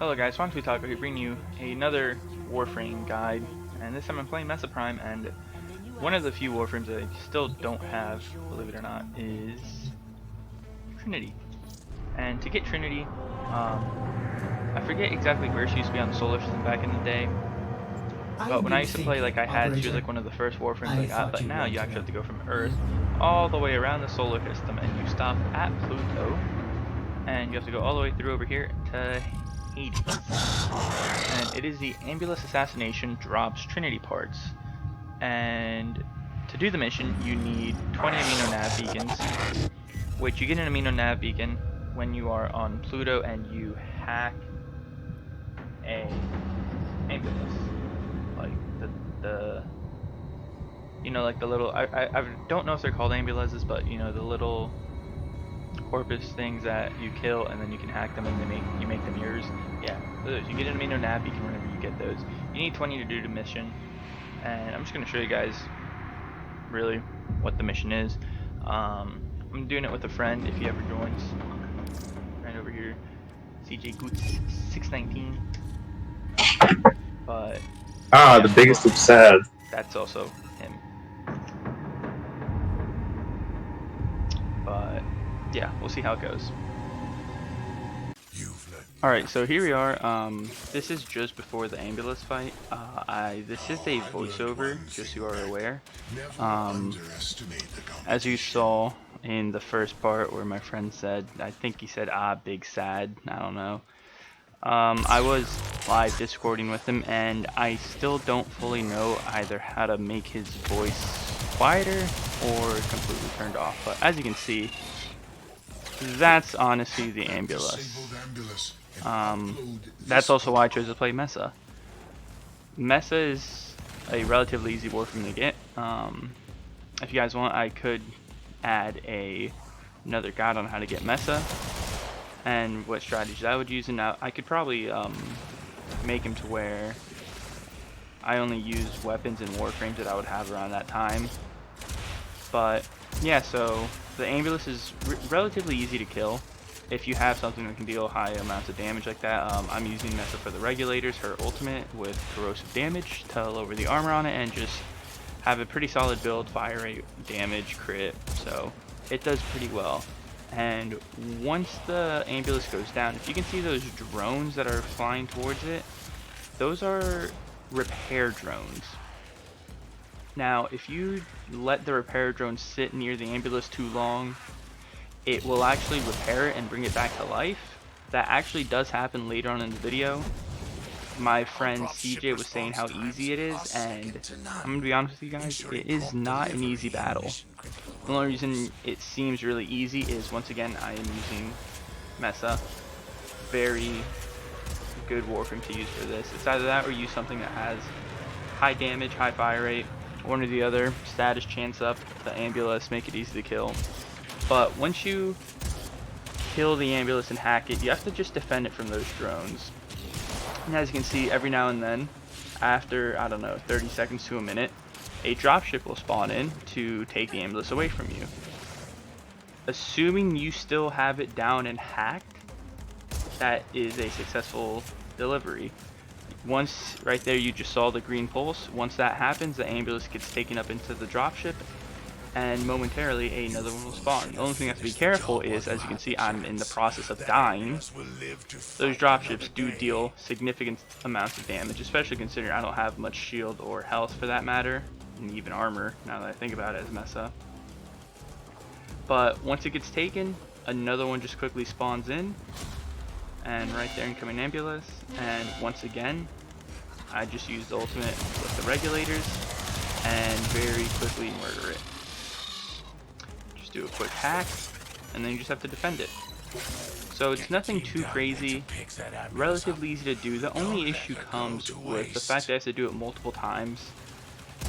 Hello guys, Swansea Taco here bringing you another Warframe guide, and this time I'm playing Mesa Prime, and one of the few Warframes that I still don't have, believe it or not, is Trinity. And to get Trinity, I forget exactly where she used to be on the solar system back in the day, but when I used to play, like, she was like one of the first Warframes I got, but now you actually have to go from Earth all the way around the solar system, and you stop at Pluto, and you have to go all the way through over here to Hades. And it is the Ambulance Assassination drops Trinity parts. And to do the mission, you need 20 amino nav beacons, which you get an amino nav beacon when you are on Pluto and you hack a ambulance, like the you know, like the little I don't know if they're called ambulances, but you know, the little corpus things that you kill and then you can hack them and you make them yours. Yeah, those. You get an amino nav beacon whenever you get those. You need 20 to do the mission, and I'm just going to show you guys really what the mission is. I'm doing it with a friend if he ever joins. Right over here, CJ Goots 619. But the biggest of sad. That's also him. But yeah, we'll see how it goes. Alright, so here we are. This is just before the ambulance fight. This is a voiceover, just so you are aware. As you saw in the first part where my friend said, I think he said, big sad, I don't know. I was live Discording with him, and I still don't fully know either how to make his voice quieter or completely turned off. But as you can see, that's honestly the ambulance. That's also why I chose to play Mesa. Mesa is a relatively easy Warframe to get. If you guys want, I could add another guide on how to get Mesa and what strategies I would use. And now I could probably make him to where I only use weapons and Warframes that I would have around that time. But yeah, so the ambulance is relatively easy to kill if you have something that can deal high amounts of damage like that. I'm using Mesa for the regulators, her ultimate with corrosive damage to lower the armor on it and just have a pretty solid build, fire rate, damage, crit, so it does pretty well. And once the ambulance goes down, if you can see those drones that are flying towards it, those are repair drones. Now, if you let the repair drone sit near the ambulance too long, it will actually repair it and bring it back to life. That actually does happen later on in the video. My friend CJ was saying how easy it is, and I'm gonna be honest with you guys, it is not an easy battle. The only reason it seems really easy is, once again, I am using Mesa. Very good Warframe to use for this. It's either that or use something that has high damage, high fire rate, one or the other. Status chance up, the ambulance, make it easy to kill. But once you kill the ambulance and hack it, you have to just defend it from those drones. And as you can see, every now and then, after, I don't know, 30 seconds to a minute, a dropship will spawn in to take the ambulance away from you. Assuming you still have it down and hacked, that is a successful delivery. Once, right there, you just saw the green pulse. Once that happens, the ambulance gets taken up into the dropship, and momentarily another one will spawn. The only thing you have to be careful is, as you can see, I'm in the process of dying. Those dropships do deal significant amounts of damage, especially considering I don't have much shield or health for that matter, and even armor, now that I think about it, as Mesa. But once it gets taken, another one just quickly spawns in, and right there, incoming ambulance, and once again, I just use the ultimate with the regulators, and very quickly murder it. Do a quick hack, and then you just have to defend it. So it's nothing too crazy, relatively easy to do. The only issue comes with the fact that I have to do it multiple times.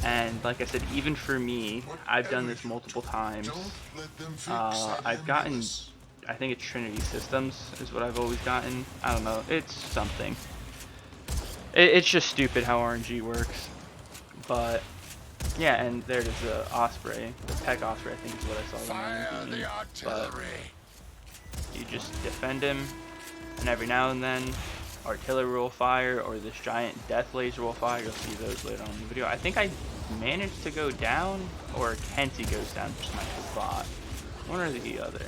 And like I said, even for me, I've done this multiple times. I've gotten, I think it's Trinity Systems is what I've always gotten. I don't know, it's something. It's just stupid how RNG works. But yeah, and there's the Osprey, the Tech Osprey, I think is what I saw the name. But you just defend him, and every now and then artillery will fire or this giant death laser will fire. You'll see those later on in the video. I think I managed to go down, or Kenzie goes down, just my bot. One or the other.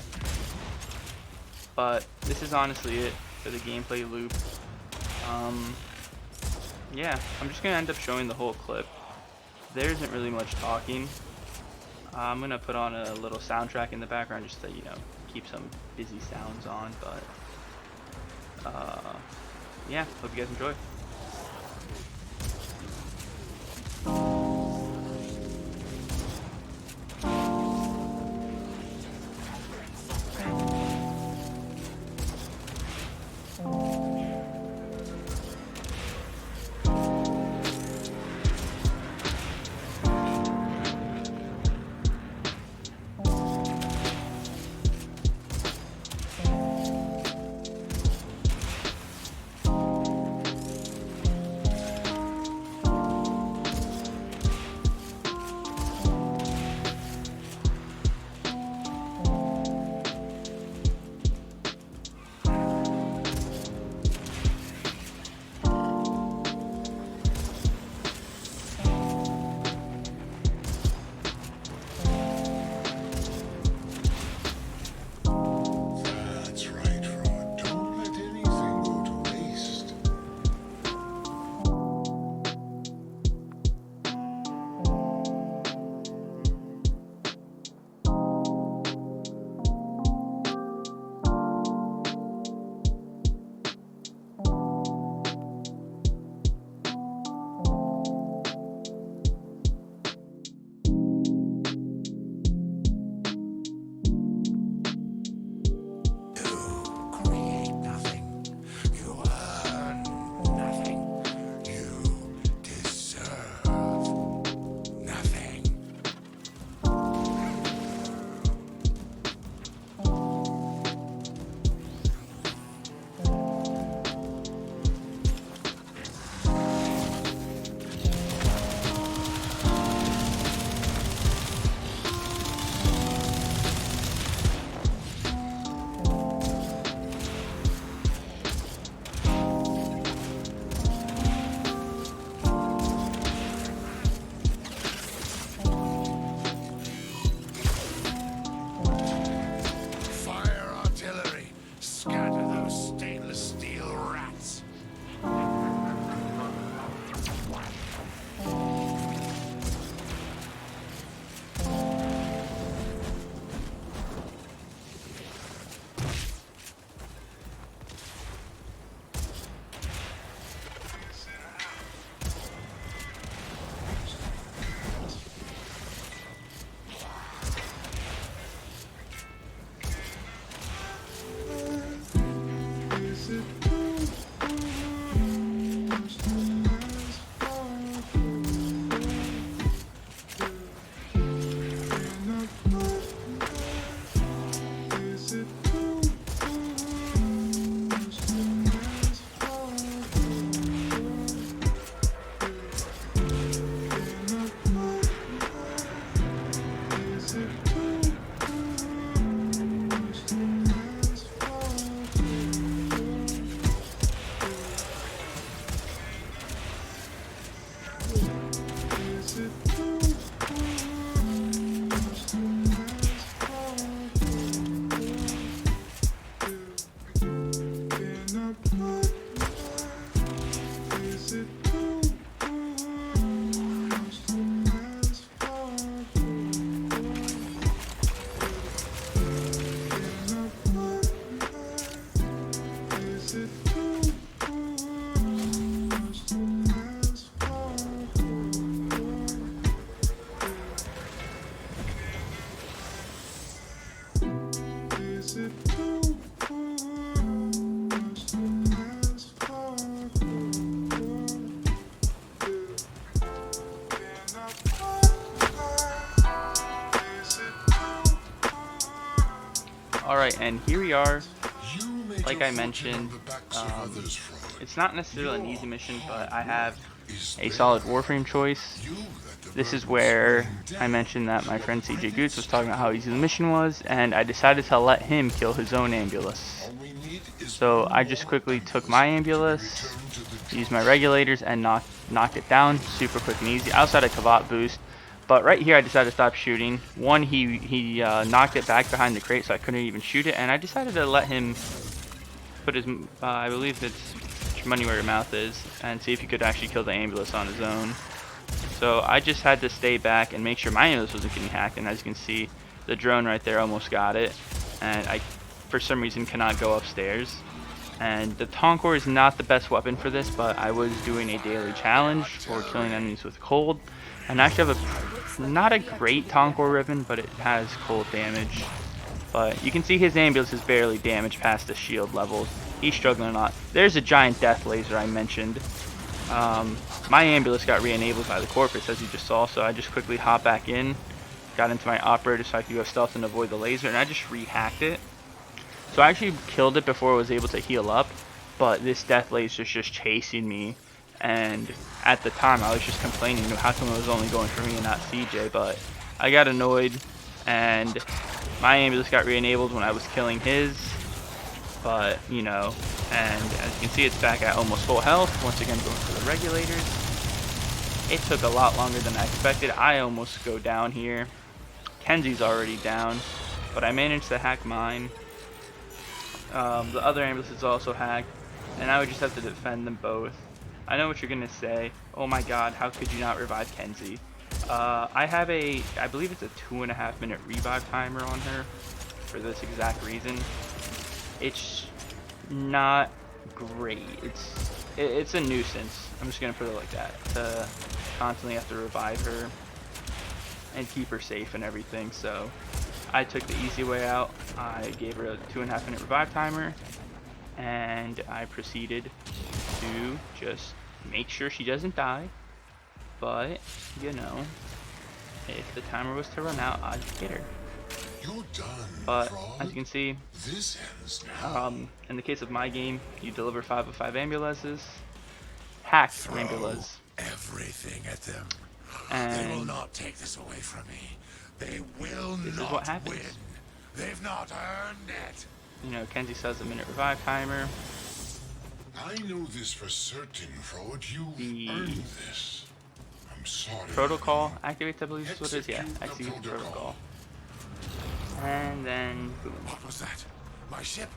But this is honestly it for the gameplay loop. Yeah, I'm just gonna end up showing the whole clip. There isn't really much talking. I'm gonna put on a little soundtrack in the background just to, you know, keep some busy sounds on. But yeah, hope you guys enjoy. Alright, and here we are. Like I mentioned, it's not necessarily an easy mission, but I have a solid Warframe choice. This is where I mentioned that my friend CJ Goose was talking about how easy the mission was, and I decided to let him kill his own ambulance. So I just quickly took my ambulance, used my regulators, and knocked it down super quick and easy. I also had a Kavat boost, but right here I decided to stop shooting. One, he knocked it back behind the crate, so I couldn't even shoot it, and I decided to let him put his, I believe it's money where your mouth is, and see if he could actually kill the ambulance on his own. So I just had to stay back and make sure my ambulance wasn't getting hacked, and as you can see, the drone right there almost got it, and I, for some reason, cannot go upstairs. And the Tonkor is not the best weapon for this, but I was doing a daily challenge for killing enemies with cold, and I actually have not a great Tonkor ribbon, but it has cold damage. But you can see his ambulance is barely damaged past the shield levels. He's struggling a lot. There's a giant death laser I mentioned. My ambulance got re-enabled by the corpus, as you just saw, so I just quickly hopped back in, got into my operator so I could go stealth and avoid the laser, and I just re-hacked it. So I actually killed it before I was able to heal up, but this death laser is just chasing me, and at the time I was just complaining, how come it was only going for me and not CJ, but I got annoyed, and my ambulance got re-enabled when I was killing his, but, you know, and as you can see, it's back at almost full health. Once again, going for the regulators. It took a lot longer than I expected. I almost go down here. Kenzie's already down, but I managed to hack mine. The other ambulance is also hacked, and I would just have to defend them both. I know what you're gonna say. Oh my god, how could you not revive Kenzie? I have I believe it's a 2.5 minute revive timer on her for this exact reason. It's not great. It's a nuisance. I'm just gonna put it like that. To constantly have to revive her and keep her safe and everything. So I took the easy way out. I gave her a 2.5 minute revive timer, and I proceeded to just make sure she doesn't die. But you know, if the timer was to run out, I'd get her. You're done, But fraud. as you can see, This ends now. in the case of my game, you deliver 5 of 5 ambulances, hacked Throw ambulance, everything at them. They will and not take this away from me. They will this is not what happens. win. They've not earned it. You know, Kenzie says a minute revive timer. I know this for certain, fraud. You've The earned this. I'm sorry. protocol activates, I believe is what it is. Yeah, Execute the execute the protocol. protocol. And then, boom. What was that? My ship?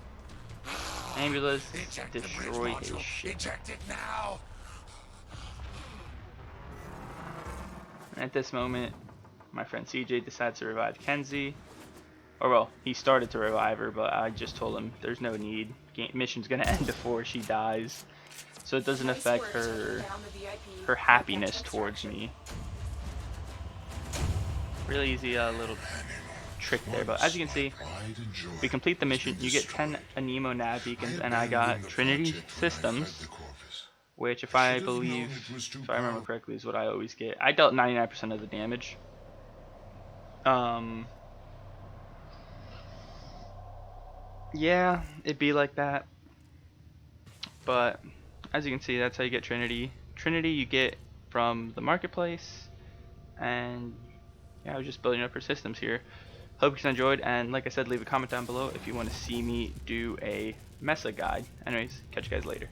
Ambulance Eject the bridge destroy his module. ship. Eject it now. And at this moment, my friend CJ decides to revive Kenzie. Or well, he started to revive her, but I just told him there's no need. Mission's gonna end before she dies, so it doesn't affect her happiness towards me. Really easy little trick there, but as you can see, we complete the mission. You get 10 Anemo nav beacons, and I got Trinity systems, which if I remember correctly, is what I always get. I dealt 99% of the damage. Yeah, it'd be like that. But as you can see, that's how you get Trinity. Trinity you get from the marketplace, and yeah, I was just building up her systems here. Hope you guys enjoyed, and like I said, leave a comment down below if you want to see me do a Mesa guide. Anyways, catch you guys later.